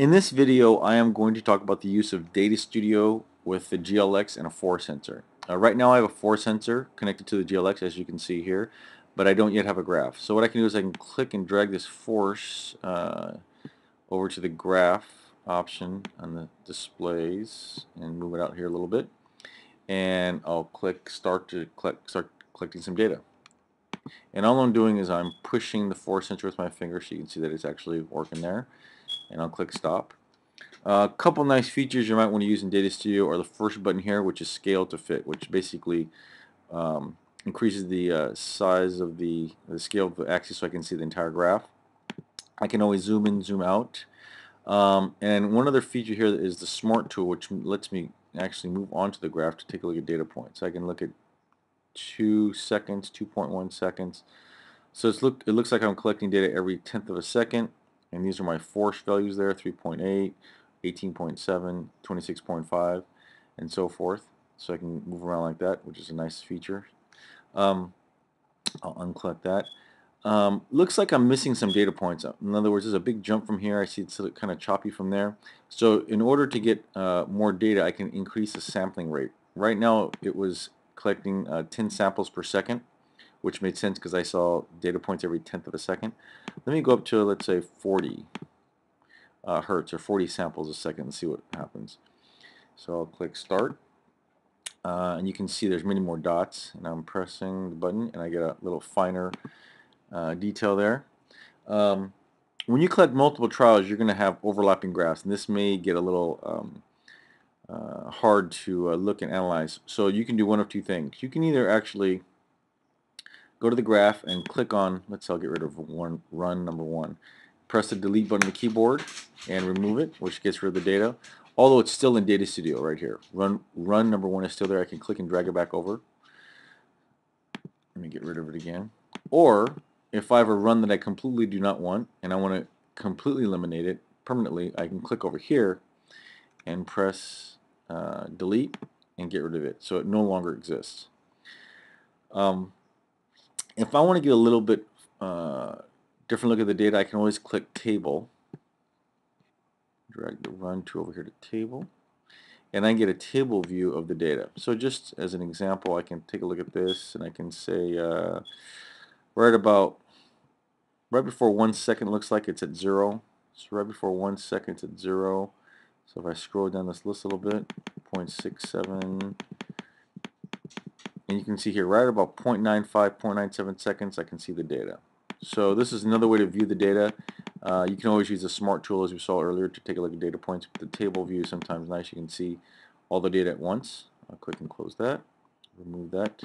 In this video, I am going to talk about the use of Datastudio with the GLX and a force sensor. Right now I have a force sensor connected to the GLX, as you can see here, but I don't yet have a graph. So what I can do is I can click and drag this force over to the graph option on the displays and move it out here a little bit. And I'll click start collecting some data. And all I'm doing is I'm pushing the force sensor with my finger so you can see that it's actually working there. And I'll click stop. A couple nice features you might want to use in Datastudio are the first button here, which is scale to fit, which basically increases the size of the scale of the axis so I can see the entire graph. I can always zoom in, zoom out. And one other feature here is the Smart tool, which lets me actually move onto the graph to take a look at data points. I can look at 2 seconds, 2.1 seconds. So it looks like I'm collecting data every tenth of a second, and these are my force values there, 3.8, 18.7, 26.5, and so forth. So I can move around like that, which is a nice feature. I'll uncollect that. Looks like I'm missing some data points. In other words, there's a big jump from here. I see it's kind of choppy from there. So in order to get more data, I can increase the sampling rate. Right now it was collecting 10 samples per second, which made sense because I saw data points every tenth of a second. Let me go up to, let's say, 40 hertz or 40 samples a second and see what happens. So I'll click start, and you can see there's many more dots, and I'm pressing the button and I get a little finer detail there. When you collect multiple trials, you're going to have overlapping graphs, and this may get a little hard to look and analyze. So you can do one of two things. You can either actually go to the graph and click on, let's say I'll get rid of run number 1. Press the delete button on the keyboard and remove it, which gets rid of the data. Although it's still in Datastudio right here. Run number 1 is still there. I can click and drag it back over. Let me get rid of it again. Or if I have a run that I completely do not want and I want to completely eliminate it permanently, I can click over here and press delete and get rid of it, so it no longer exists. If I want to get a little bit different look at the data, I can always click table, drag the run to over here to table, and I get a table view of the data. So just as an example, I can take a look at this and I can say right before 1 second it looks like it's at 0. So right before 1 second it's at 0. So if I scroll down this list a little bit, 0.67, and you can see here right about 0.95, 0.97 seconds I can see the data. So this is another way to view the data. You can always use the Smart tool, as we saw earlier, to take a look at data points. But the table view is sometimes nice. You can see all the data at once. I'll click and close that. Remove that.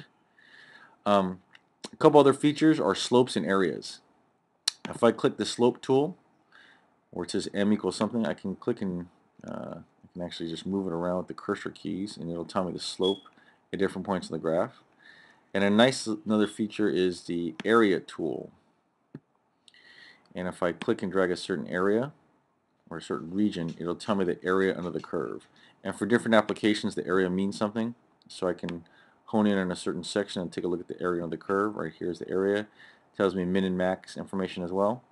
A couple other features are slopes and areas. If I click the slope tool, where it says m equals something, I can click and I can actually just move it around with the cursor keys, and it'll tell me the slope at different points in the graph. And another feature is the area tool. And if I click and drag a certain area or a certain region, it'll tell me the area under the curve. And for different applications, the area means something. So I can hone in on a certain section and take a look at the area under the curve. Right here is the area. It tells me min and max information as well.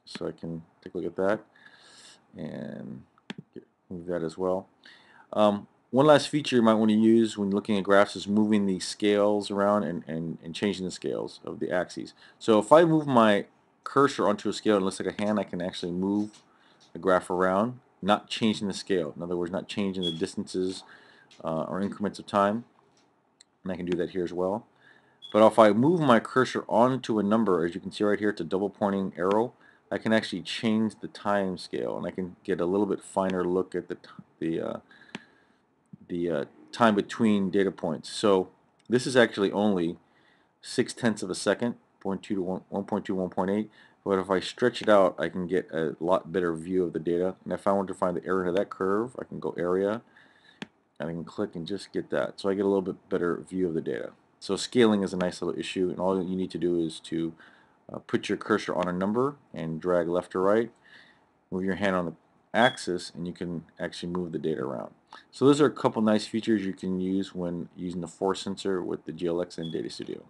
So I can take a look at that and move that as well. One last feature you might want to use when looking at graphs is moving the scales around and changing the scales of the axes. So if I move my cursor onto a scale and it looks like a hand, I can actually move the graph around, not changing the scale. In other words, not changing the distances or increments of time. And I can do that here as well. But if I move my cursor onto a number, as you can see right here, it's a double pointing arrow, I can actually change the time scale, and I can get a little bit finer look at the time between data points. So this is actually only 0.6 of a second, 0.2 to 1.2, 1.8. But if I stretch it out, I can get a lot better view of the data. And if I want to find the area of that curve, I can go area, and I can click and just get that. So I get a little bit better view of the data. So scaling is a nice little issue, and all you need to do is to put your cursor on a number and drag left or right, move your hand on the axis, and you can actually move the data around. So those are a couple nice features you can use when using the force sensor with the GLX and Datastudio.